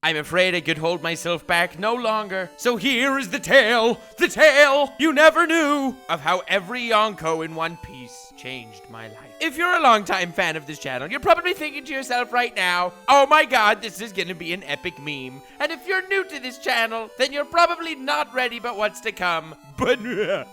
I'm afraid I could hold myself back no longer. So here is the tale you never knew of how every Yonko in One Piece changed my life. If you're a longtime fan of this channel, you're probably thinking to yourself right now, oh my god, this is gonna be an epic meme. And if you're new to this channel, then you're probably not ready about what's to come. But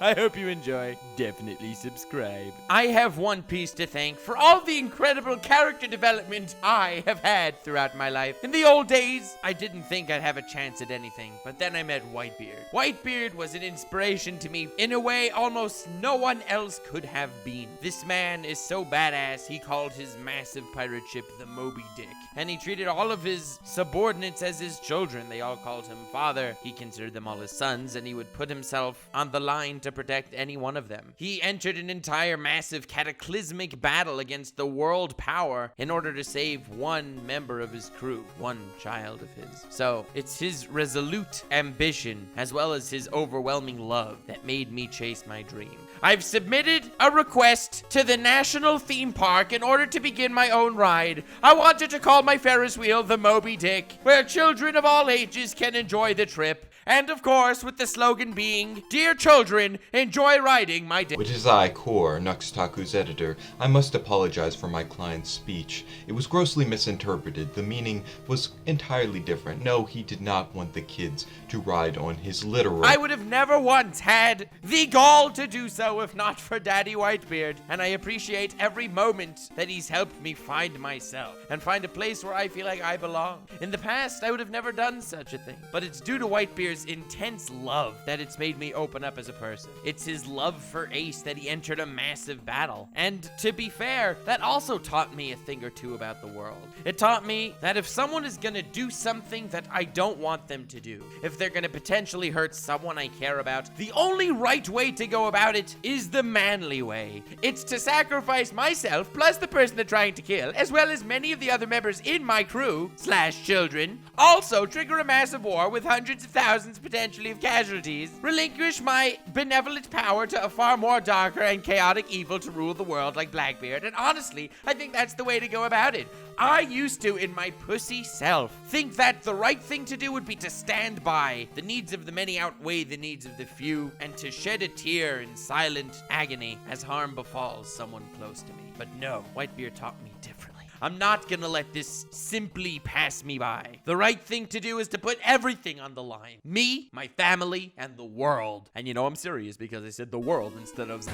I hope you enjoy. Definitely subscribe. I have One Piece to thank for all the incredible character development I have had throughout my life. In the old days, I didn't think I'd have a chance at anything, but then I met Whitebeard. Whitebeard was an inspiration to me in a way almost no one else could have been. This man is so badass, he called his massive pirate ship the Moby Dick, and he treated all of his subordinates as his children. They all called him father. He considered them all his sons, and he would put himself on the line to protect any one of them. He entered an entire massive cataclysmic battle against the world power in order to save one member of his crew, one child of his. So it's his resolute ambition as well as his overwhelming love that made me chase my dream. I've submitted a request to the National Theme Park in order to begin my own ride. I wanted to call my Ferris wheel the Moby Dick, where children of all ages can enjoy the trip. And of course, with the slogan being, "Dear children, enjoy riding my dick." Which is I, Core, Nux Taku's editor. I must apologize for my client's speech. It was grossly misinterpreted. The meaning was entirely different. No, he did not want the kids to ride on his literal. I would have never once had the gall to do so if not for Daddy Whitebeard. And I appreciate every moment that he's helped me find myself and find a place where I feel like I belong. In the past, I would have never done such a thing. But it's due to Whitebeard's intense love that it's made me open up as a person. It's his love for Ace that he entered a massive battle. And to be fair, that also taught me a thing or two about the world. It taught me that if someone is gonna do something that I don't want them to do, if they're gonna potentially hurt someone I care about, the only right way to go about it is the manly way. It's to sacrifice myself plus the person they're trying to kill, as well as many of the other members in my crew / children, also trigger a massive war with hundreds of thousands potentially of casualties, relinquish my benevolent power to a far more darker and chaotic evil to rule the world like Blackbeard, and honestly, I think that's the way to go about it. I used to, in my pussy self, think that the right thing to do would be to stand by. The needs of the many outweigh the needs of the few, and to shed a tear in silent agony as harm befalls someone close to me. But no, Whitebeard taught me differently. I'm not gonna let this simply pass me by. The right thing to do is to put everything on the line. Me, my family, and the world. And you know I'm serious because I said the world instead of...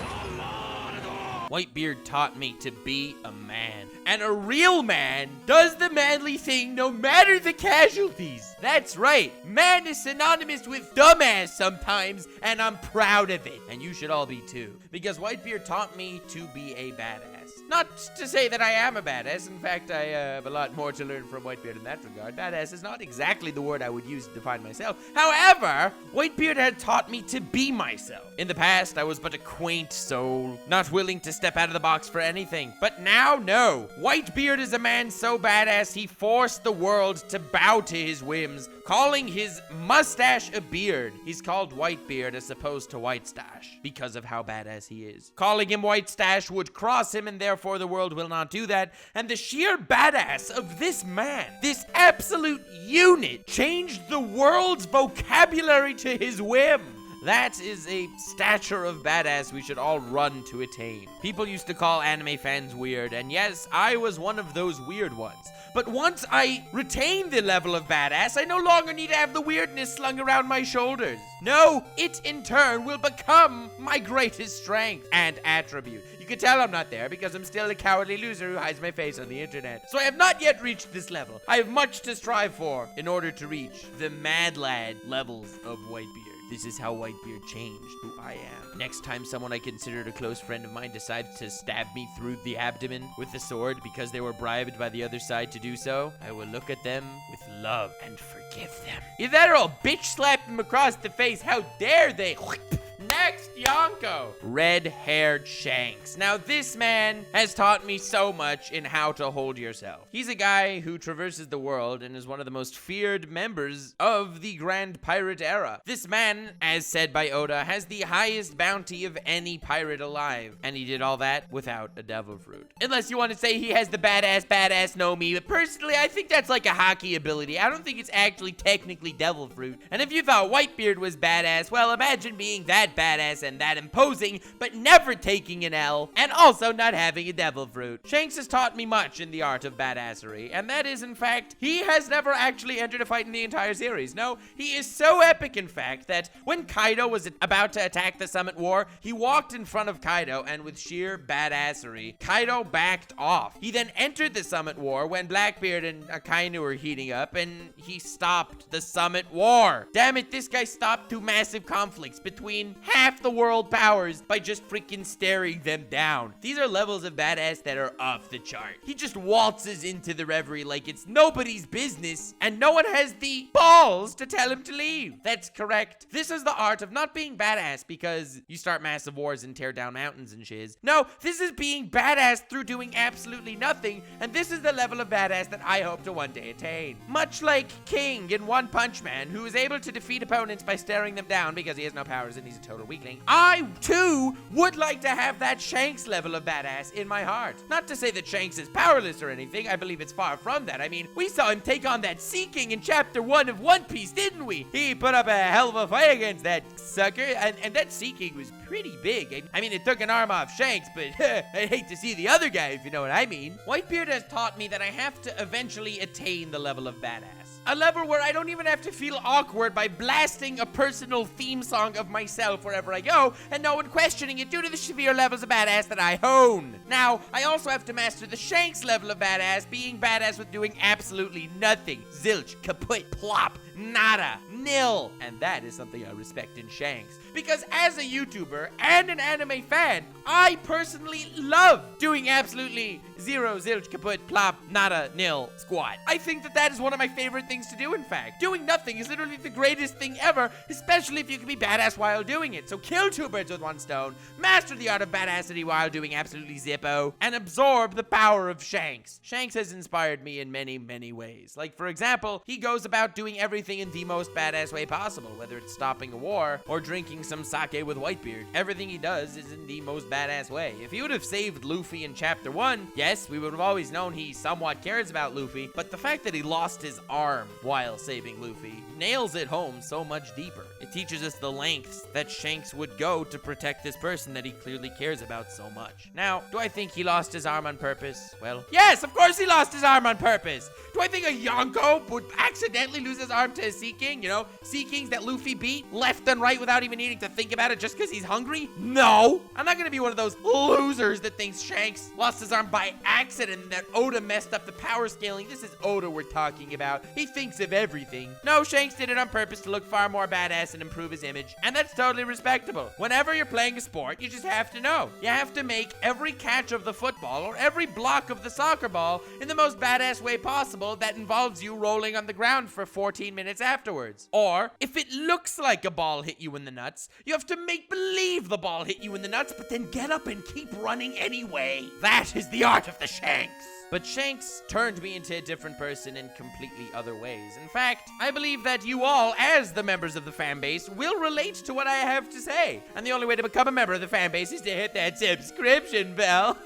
Whitebeard taught me to be a man. And a real man does the manly thing no matter the casualties. That's right. Man is synonymous with dumbass sometimes, and I'm proud of it. And you should all be too. Because Whitebeard taught me to be a badass. Not to say that I am a badass. In fact, I have a lot more to learn from Whitebeard in that regard. Badass is not exactly the word I would use to define myself. However, Whitebeard had taught me to be myself. In the past, I was but a quaint soul, not willing to step out of the box for anything. But now, no. Whitebeard is a man so badass he forced the world to bow to his whims, calling his mustache a beard. He's called Whitebeard as opposed to Whitestache because of how badass he is. Calling him Whitestache would cross him, and therefore the world will not do that. And the sheer badass of this man, this absolute unit, changed the world's vocabulary to his whim. That is a stature of badass we should all run to attain. People used to call anime fans weird, and yes, I was one of those weird ones. But once I retain the level of badass, I no longer need to have the weirdness slung around my shoulders. No, it in turn will become my greatest strength and attribute. You can tell I'm not there because I'm still a cowardly loser who hides my face on the internet. So I have not yet reached this level. I have much to strive for in order to reach the mad lad levels of Whitebeard. This is how Whitebeard changed who I am. Next time someone I considered a close friend of mine decides to stab me through the abdomen with a sword because they were bribed by the other side to do so, I will look at them with love and forgive them. If that or I'll bitch slap them across the face, how dare they? Next, Yonko. Red-haired Shanks. Now, this man has taught me so much in how to hold yourself. He's a guy who traverses the world and is one of the most feared members of the Grand Pirate era. This man, as said by Oda, has the highest bounty of any pirate alive, and he did all that without a devil fruit. Unless you want to say he has the badass know me, but personally, I think that's like a hockey ability. I don't think it's actually technically devil fruit. And if you thought Whitebeard was badass, well, imagine being that badass and that imposing, but never taking an L, and also not having a devil fruit. Shanks has taught me much in the art of badassery, and that is, in fact, he has never actually entered a fight in the entire series. No, he is so epic, in fact, that when Kaido was about to attack the Summit War, he walked in front of Kaido, and with sheer badassery, Kaido backed off. He then entered the Summit War when Blackbeard and Akainu were heating up, and he stopped the Summit War. Damn it, this guy stopped two massive conflicts between half the world powers by just freaking staring them down. These are levels of badass that are off the chart. He just waltzes into the reverie like it's nobody's business, and no one has the balls to tell him to leave. That's correct. This is the art of not being badass because you start massive wars and tear down mountains and shiz. No, this is being badass through doing absolutely nothing, and this is the level of badass that I hope to one day attain. Much like King in One Punch Man, who is able to defeat opponents by staring them down because he has no powers and he's a total weakling, I, too, would like to have that Shanks level of badass in my heart. Not to say that Shanks is powerless or anything, I believe it's far from that. I mean, we saw him take on that Sea King in Chapter 1 of One Piece, didn't we? He put up a hell of a fight against that sucker, and that Sea King was pretty big. I mean, it took an arm off Shanks, but I'd hate to see the other guy, if you know what I mean. Whitebeard has taught me that I have to eventually attain the level of badass. A level where I don't even have to feel awkward by blasting a personal theme song of myself wherever I go, and no one questioning it due to the severe levels of badass that I hone. Now, I also have to master the Shanks level of badass, being badass with doing absolutely nothing. Zilch, kaput, plop, nada, nil. And that is something I respect in Shanks. Because as a YouTuber and an anime fan, I personally love doing absolutely zero, zilch, kaput, plop, nada, nil, squat. I think that is one of my favorite things to do, in fact. Doing nothing is literally the greatest thing ever, especially if you can be badass while doing it. So kill two birds with one stone, master the art of badassity while doing absolutely zippo, and absorb the power of Shanks. Shanks has inspired me in many, many ways. Like, for example, he goes about doing everything in the most badass way possible, whether it's stopping a war or drinking some sake with Whitebeard. Everything he does is in the most badass way. If he would have saved Luffy in Chapter 1, yes, we would have always known he somewhat cares about Luffy, but the fact that he lost his arm while saving Luffy nails it home so much deeper. It teaches us the lengths that Shanks would go to protect this person that he clearly cares about so much. Now, do I think he lost his arm on purpose? Well, yes, of course he lost his arm on purpose. Do I think a Yonko would accidentally lose his arm to a Sea King? You know, Sea Kings that Luffy beat left and right without even needing to think about it just because he's hungry? No! I'm not gonna be one of those losers that thinks Shanks lost his arm by accident and that Oda messed up the power scaling. This is Oda we're talking about. He thinks of everything. No, Shanks did it on purpose to look far more badass and improve his image, and that's totally respectable. Whenever you're playing a sport, you just have to know. You have to make every catch of the football or every block of the soccer ball in the most badass way possible that involves you rolling on the ground for 14 minutes afterwards. Or, if it looks like a ball hit you in the nuts, you have to make believe the ball hit you in the nuts, but then get up and keep running anyway. That is the art of the Shanks. But Shanks turned me into a different person in completely other ways. In fact, I believe that you all, as the members of the fan base, will relate to what I have to say. And the only way to become a member of the fan base is to hit that subscription bell.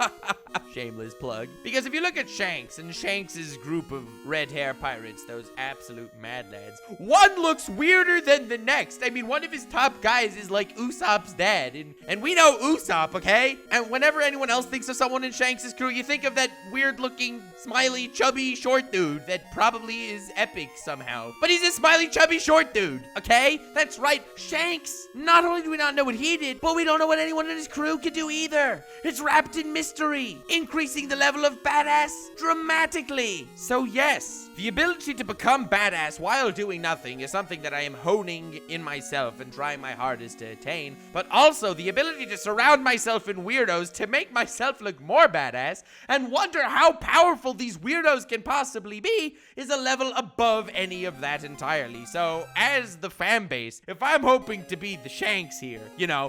Shameless plug. Because if you look at Shanks and Shanks' group of red hair pirates, those absolute mad lads, one looks weirder than the next. I mean, one of his top guys is like Usopp's dad. And we know Usopp, okay? And whenever anyone else thinks of someone in Shanks' crew, you think of that weird-looking, smiley, chubby, short dude that probably is epic somehow. But he's a smiley, chubby, short dude, okay? That's right, Shanks. Not only do we not know what he did, but we don't know what anyone in his crew could do either. It's wrapped in mystery, increasing the level of badass dramatically. So yes, the ability to become badass while doing nothing is something that I am honing in myself and trying my hardest to attain, but also the ability to surround myself in weirdos to make myself look more badass and wonder how powerful these weirdos can possibly be is a level above any of that entirely. So, as the fan base, if I'm hoping to be the Shanks here,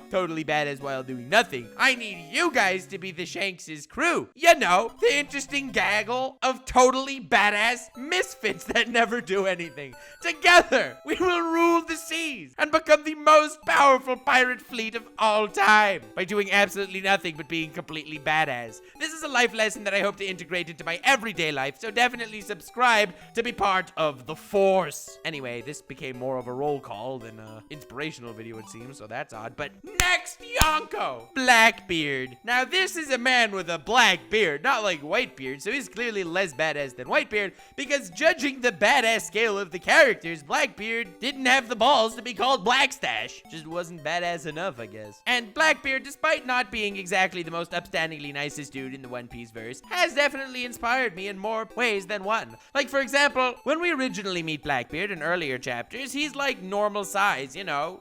totally badass while doing nothing, I need you guys to be the Shanks' crew. The interesting gaggle of totally badass misfits that never do anything. Together, we will rule the seas and become the most powerful pirate fleet of all time by doing absolutely nothing but being completely badass. This is a life lesson that I hope to integrate into my everyday life, so definitely subscribe to be part of the Force. Anyway, this became more of a roll call than an inspirational video, it seems, so that's odd. But next, Yonko, Blackbeard. Now, this is a man with a black beard, not like Whitebeard, so he's clearly less badass than Whitebeard, because judging the badass scale of the characters, Blackbeard didn't have the balls to be called Blackstash. Just wasn't badass enough, I guess. And Blackbeard, despite not being exactly the most upstandingly nicest dude in the One Piece verse, has definitely inspired me in more ways than one. Like, for example, when we originally meet Blackbeard in earlier chapters, he's like normal size,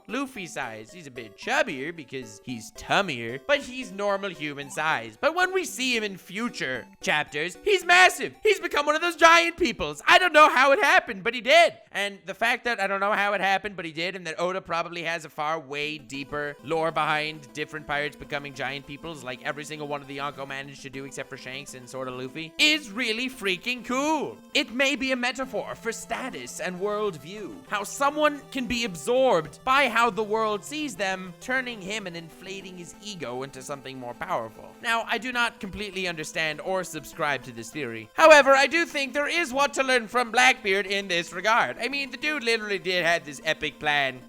Luffy size. He's a bit chubbier because he's tummier, but he's normal human size. But when we see him in future chapters, he's massive. He's become one of those giant peoples. I don't know how it happened, but he did. And the fact that I don't know how it happened, but he did, and that Oda probably has a far way deeper lore behind different pirates becoming giant peoples, like every single one of the Yonko managed to do except for Shanks and sort of Luffy, is really freaking cool. It may be a metaphor for status and worldview. How someone can be absorbed by how the world sees them, turning him and inflating his ego into something more powerful. Now, I do not completely understand or subscribe to this theory. However, I do think there is what to learn from Blackbeard in this regard. I mean, the dude literally did have this epic plan.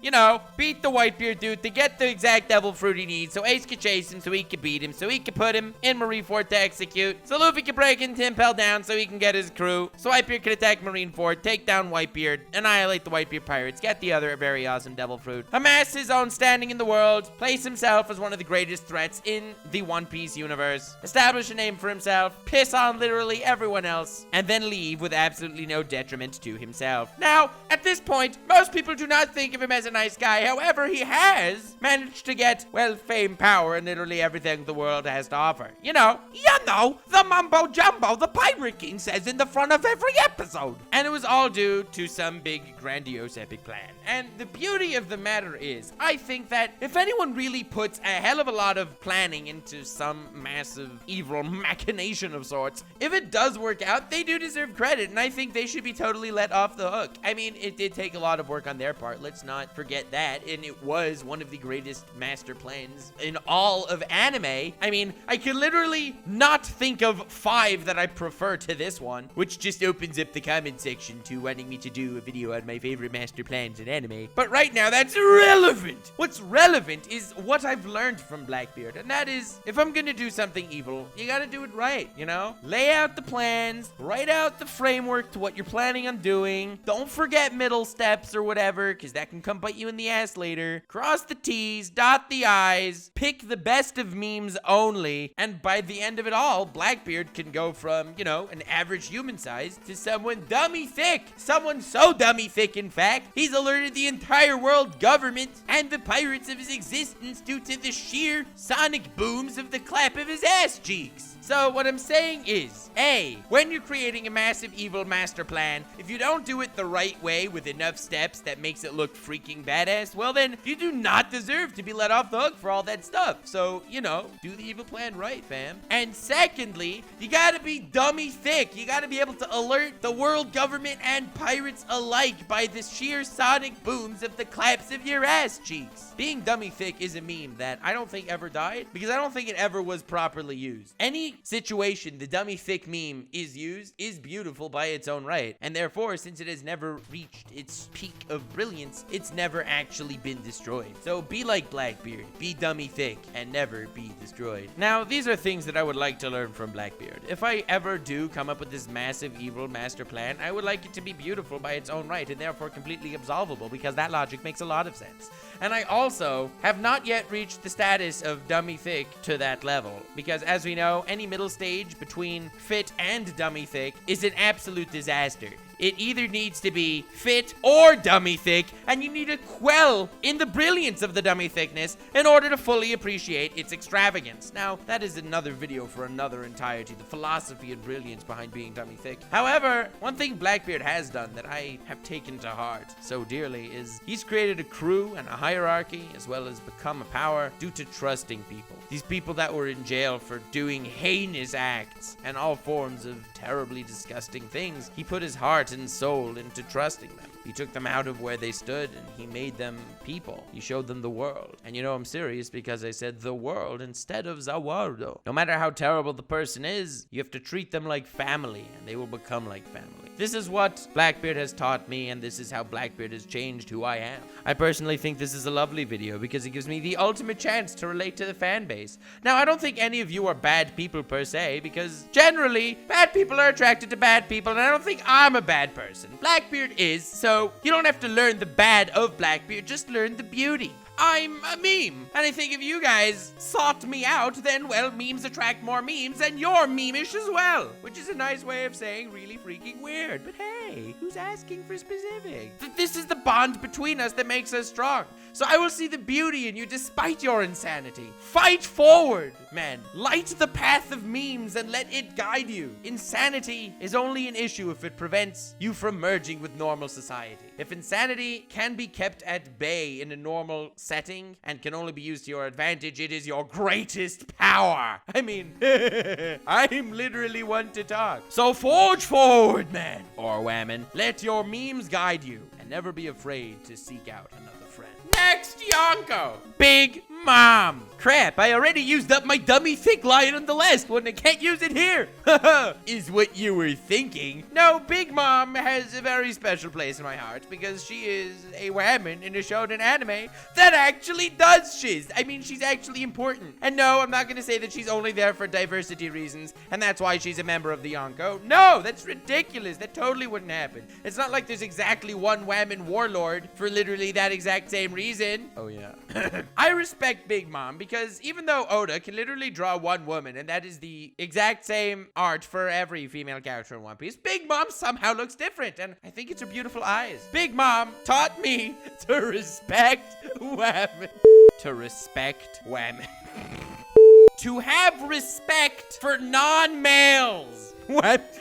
Beat the Whitebeard dude to get the exact devil fruit he needs so Ace could chase him, so he could beat him, so he could put him in Marineford to execute, so Luffy could break into Impel Down so he can get his crew, so Whitebeard could attack Marineford, take down Whitebeard, annihilate the Whitebeard pirates, get the other very awesome devil fruit, amass his own standing in the world, place himself as one of the greatest threats in the One Piece universe, establish a name for himself, piss on literally everyone else, and then leave with absolutely no detriment to himself. Now, at this point, most people do not think of him as a nice guy. However, he has managed to get, fame, power, and literally everything the world has to offer. The mumbo jumbo the Pirate King says in the front of every episode. And it was all due to some big, grandiose, epic plan. And the beauty of the matter is, I think that if anyone really puts a hell of a lot of planning into some massive evil machination of sorts, if it does work out, they do deserve credit, and I think they should be totally let off the hook. I mean, it did take a lot of work on their part, let's not forget that, and it was one of the greatest master plans in all of anime. I mean, I can literally not think of 5 that I prefer to this one, which just opens up the comment section to wanting me to do a video on my favorite master plans in anime. But right now, that's irrelevant. What's relevant is what I've learned from Blackbeard, and that is, if I'm gonna do something evil, you gotta do it right, Lay out the plans, write out the framework to what you're planning on doing. Don't forget middle steps or whatever, because that can come bite you in the ass later. Cross the T's, dot the I's, pick the best of memes only, and by the end of it all, Blackbeard can go from, an average human size to someone dummy thick. Someone so dummy thick, in fact, he's alerted the entire world government and the pirates of his existence due to the sheer sonic booms of the clap of his ass cheeks. So what I'm saying is, A, when you're creating a massive evil master plan, if you don't do it the right way with enough steps that makes it look freaking badass, well then, you do not deserve to be let off the hook for all that stuff. So, do the evil plan right, fam. And secondly, you gotta be dummy thick. You gotta be able to alert the world government and pirates alike by the sheer sonic booms of the claps of your ass cheeks. Being dummy thick is a meme that I don't think ever died, because I don't think it ever was properly used. Any situation the dummy thick meme is used is beautiful by its own right, and therefore, since it has never reached its peak of brilliance, it's never actually been destroyed. So be like Blackbeard, be dummy thick, and never be destroyed. Now, these are things that I would like to learn from Blackbeard. If I ever do come up with this massive evil master plan, I would like it to be beautiful by its own right, and therefore completely absolvable, because that logic makes a lot of sense. And I also have not yet reached the status of dummy thick to that level, because as we know, any middle stage between fit and dummy thick is an absolute disaster. It either needs to be fit or dummy thick, and you need to quell in the brilliance of the dummy thickness in order to fully appreciate its extravagance. Now, that is another video for another entirety, the philosophy and brilliance behind being dummy thick. However, one thing Blackbeard has done that I have taken to heart so dearly is he's created a crew and a hierarchy, as well as become a power due to trusting people. These people that were in jail for doing heinous acts and all forms of terribly disgusting things, he put his heart and soul into trusting them. He took them out of where they stood and he made them people. He showed them the world. And you know I'm serious because I said the world instead of the world. No matter how terrible the person is, you have to treat them like family and they will become like family. This is what Blackbeard has taught me, and this is how Blackbeard has changed who I am. I personally think this is a lovely video because it gives me the ultimate chance to relate to the fan base. Now, I don't think any of you are bad people per se, because generally, bad people are attracted to bad people, and I don't think I'm a bad person. Blackbeard is, so you don't have to learn the bad of Blackbeard, just learn the beauty. I'm a meme. And I think if you guys sought me out, then, well, memes attract more memes, and you're meme-ish as well. Which is a nice way of saying really freaking weird. But hey, who's asking for specific? This is the bond between us that makes us strong. So I will see the beauty in you despite your insanity. Fight forward, man. Light the path of memes and let it guide you. Insanity is only an issue if it prevents you from merging with normal society. If insanity can be kept at bay in a normal setting and can only be used to your advantage, it is your greatest power. I mean, I'm literally one to talk. So forge forward, man. Or woman. Let your memes guide you and never be afraid to seek out another friend. Next, Yonko. Big Mom. Crap, I already used up my dummy thick line on the last one. I can't use it here. Is what you were thinking. No, Big Mom has a very special place in my heart because she is a woman in a shonen anime that actually does shiz. I mean, she's actually important. And no, I'm not going to say that she's only there for diversity reasons and that's why she's a member of the Yonko. No, that's ridiculous. That totally wouldn't happen. It's not like there's exactly one woman warlord for literally that exact same reason. Oh, yeah. I respect Big Mom because even though Oda can literally draw one woman and that is the exact same art for every female character in One Piece, Big Mom somehow looks different and I think it's her beautiful eyes. Big Mom taught me to respect women. To respect women. To have respect for non-males. What?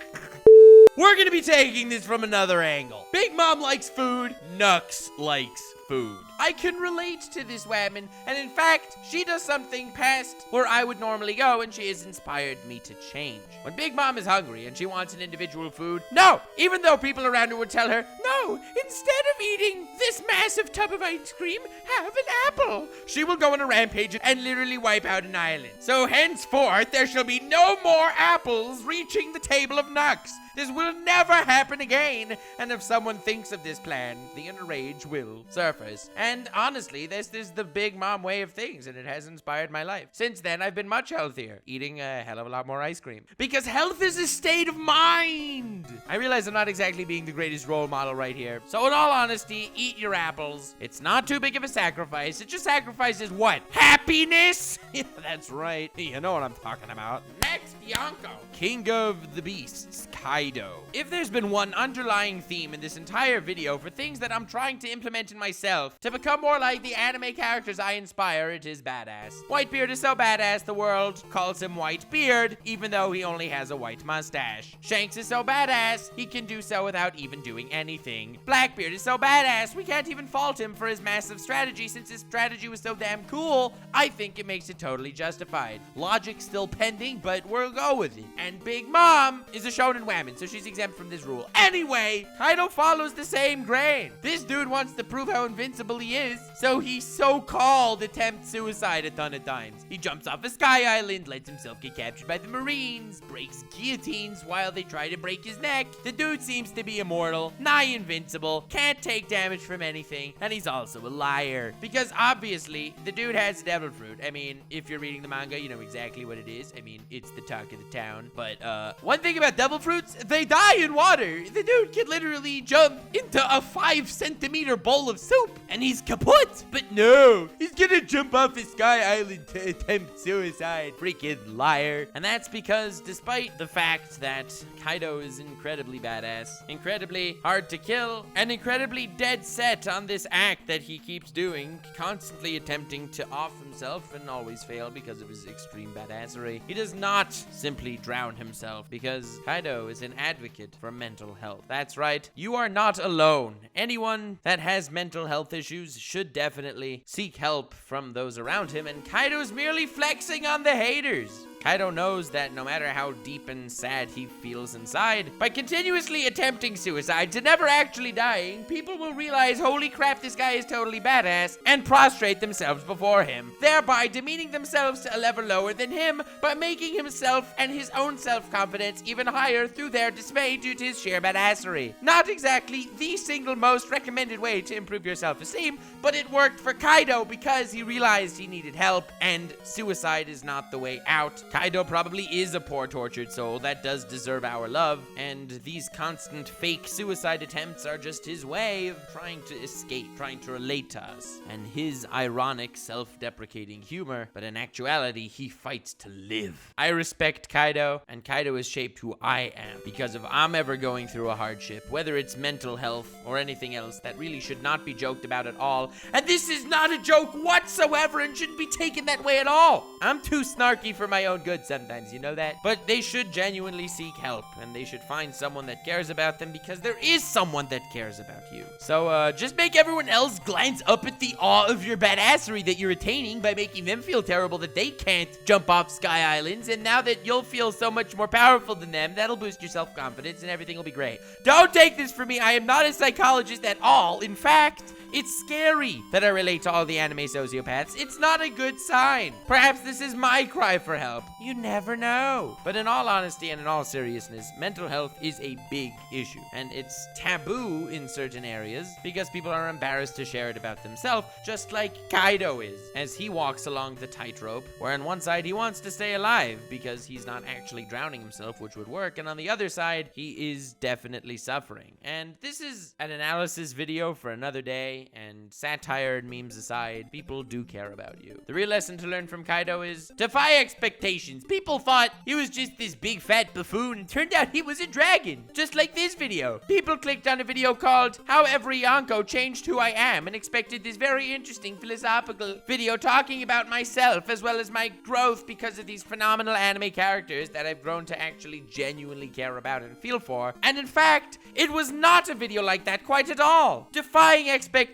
We're gonna be taking this from another angle. Big Mom likes food. Nux likes food. I can relate to this woman, and in fact, she does something past where I would normally go, and she has inspired me to change. When Big Mom is hungry and she wants an individual food, no, even though people around her would tell her, no, instead of eating this massive tub of ice cream, have an apple. She will go on a rampage and literally wipe out an island. So henceforth, there shall be no more apples reaching the table of Nux. This will never happen again, and if someone thinks of this plan, the inner rage will surface. And honestly, this is the Big Mom way of things, and it has inspired my life. Since then, I've been much healthier, eating a hell of a lot more ice cream. Because health is a state of mind! I realize I'm not exactly being the greatest role model right here. So in all honesty, eat your apples. It's not too big of a sacrifice. It just sacrifices what? Happiness? Yeah, that's right. You know what I'm talking about. Next, Yonko. King of the Beasts, Kaido. If there's been one underlying theme in this entire video for things that I'm trying to implement in myself to become more like the anime characters I inspire, it is badass. Whitebeard is so badass the world calls him Whitebeard, even though he only has a white mustache. Shanks is so badass, he can do so without even doing anything. Blackbeard is so badass, we can't even fault him for his massive strategy since his strategy was so damn cool. I think it makes it totally justified. Logic still pending, but we'll go with it. And Big Mom is a shonen woman, so she's exempt from this rule. Anyway, Kaido follows the same grain. This dude wants to prove how invincible he is, so he so-called attempts suicide a ton of times. He jumps off a sky island, lets himself get captured by the Marines, breaks guillotines while they try to break his neck. The dude seems to be immortal, nigh invincible, can't take damage from anything, and he's also a liar. Because obviously, the dude has devil fruit. I mean, if you're reading the manga, you know exactly what it is. I mean, it's the talk of the town. But one thing about devil fruits, they die in water. The dude can literally jump into a 5-centimeter bowl of soup and he's kaput. But no, he's gonna jump off a Sky Island to attempt suicide. Freaking liar. And that's because despite the fact that Kaido is incredibly badass, incredibly hard to kill, and incredibly dead set on this act that he keeps doing, constantly attempting to off himself and always fail because of his extreme badassery, he does not simply drown himself because Kaido is an advocate for mental health. That's right, you are not alone. Anyone that has mental health issues should definitely seek help from those around him, and Kaido's merely flexing on the haters. Kaido knows that no matter how deep and sad he feels inside, by continuously attempting suicide to never actually dying, people will realize, holy crap, this guy is totally badass, and prostrate themselves before him, thereby demeaning themselves to a level lower than him, but making himself and his own self-confidence even higher through their dismay due to his sheer badassery. Not exactly the single most recommended way to improve your self-esteem, but it worked for Kaido because he realized he needed help, and suicide is not the way out. Kaido probably is a poor, tortured soul that does deserve our love, and these constant fake suicide attempts are just his way of trying to escape, trying to relate to us, and his ironic, self-deprecating humor, but in actuality, he fights to live. I respect Kaido, and Kaido has shaped who I am, because if I'm ever going through a hardship, whether it's mental health or anything else that really should not be joked about at all, and this is not a joke whatsoever and shouldn't be taken that way at all. I'm too snarky for my own good sometimes, you know that? But they should genuinely seek help, and they should find someone that cares about them, because there is someone that cares about you. So just make everyone else glance up at the awe of your badassery that you're attaining by making them feel terrible that they can't jump off Sky Islands, and now that you'll feel so much more powerful than them, that'll boost your self-confidence and everything will be great. Don't take this from me, I am not a psychologist at all. In fact, it's scary that I relate to all the anime sociopaths. It's not a good sign. Perhaps this is my cry for help. You never know. But in all honesty and in all seriousness, mental health is a big issue. And it's taboo in certain areas because people are embarrassed to share it about themselves, just like Kaido is, as he walks along the tightrope, where on one side he wants to stay alive because he's not actually drowning himself, which would work, and on the other side, he is definitely suffering. And this is an analysis video for another day. And satire and memes aside, people do care about you. The real lesson to learn from Kaido is defy expectations. People thought he was just this big fat buffoon, and turned out he was a dragon, just like this video. People clicked on a video called How Every Yonko Changed Who I Am and expected this very interesting philosophical video talking about myself as well as my growth because of these phenomenal anime characters that I've grown to actually genuinely care about and feel for. And in fact, it was not a video like that quite at all. Defying expectations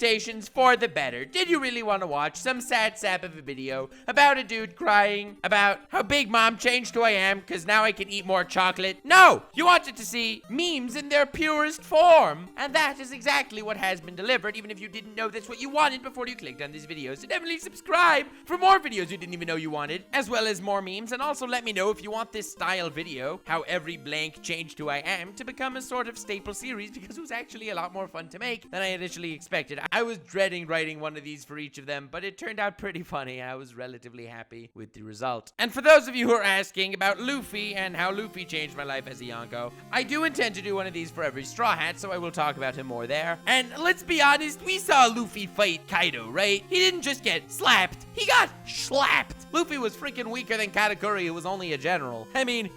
for the better. Did you really want to watch some sad sap of a video about a dude crying about how Big Mom changed who I am because now I can eat more chocolate? No! You wanted to see memes in their purest form. And that is exactly what has been delivered, even if you didn't know that's what you wanted before you clicked on this video. So definitely subscribe for more videos you didn't even know you wanted, as well as more memes. And also let me know if you want this style video, How Every Blank Changed Who I Am, to become a sort of staple series, because it was actually a lot more fun to make than I initially expected. I was dreading writing one of these for each of them, but it turned out pretty funny. I was relatively happy with the result. And for those of you who are asking about Luffy and how Luffy changed my life as a Yonko, I do intend to do one of these for every Straw Hat, so I will talk about him more there. And let's be honest, we saw Luffy fight Kaido, right? He didn't just get slapped, he got slapped. Luffy was freaking weaker than Katakuri, who was only a general. I mean,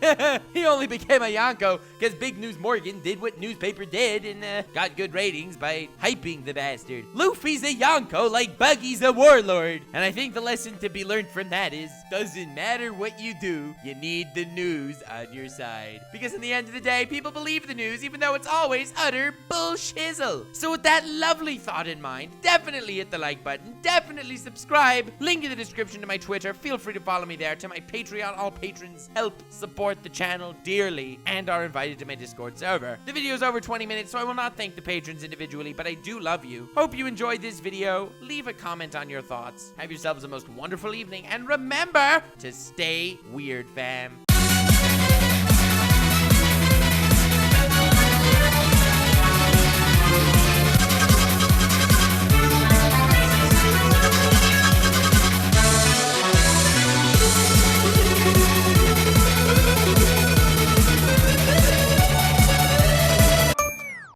he only became a Yonko because Big News Morgan did what newspaper did and got good ratings by hyping the bastard. Luffy's a Yonko like Buggy's a warlord. And I think the lesson to be learned from that is, doesn't matter what you do, you need the news on your side. Because in the end of the day, people believe the news even though it's always utter bullshizzle. So with that lovely thought in mind, definitely hit the like button, definitely subscribe, link in the description to my Twitter, feel free to follow me there, to my Patreon. All patrons help support the channel dearly and are invited to my Discord server. The video is over 20 minutes, so I will not thank the patrons individually, but I do love you. Hope you enjoyed this video. Leave a comment on your thoughts. Have yourselves a most wonderful evening, and remember to stay weird, fam.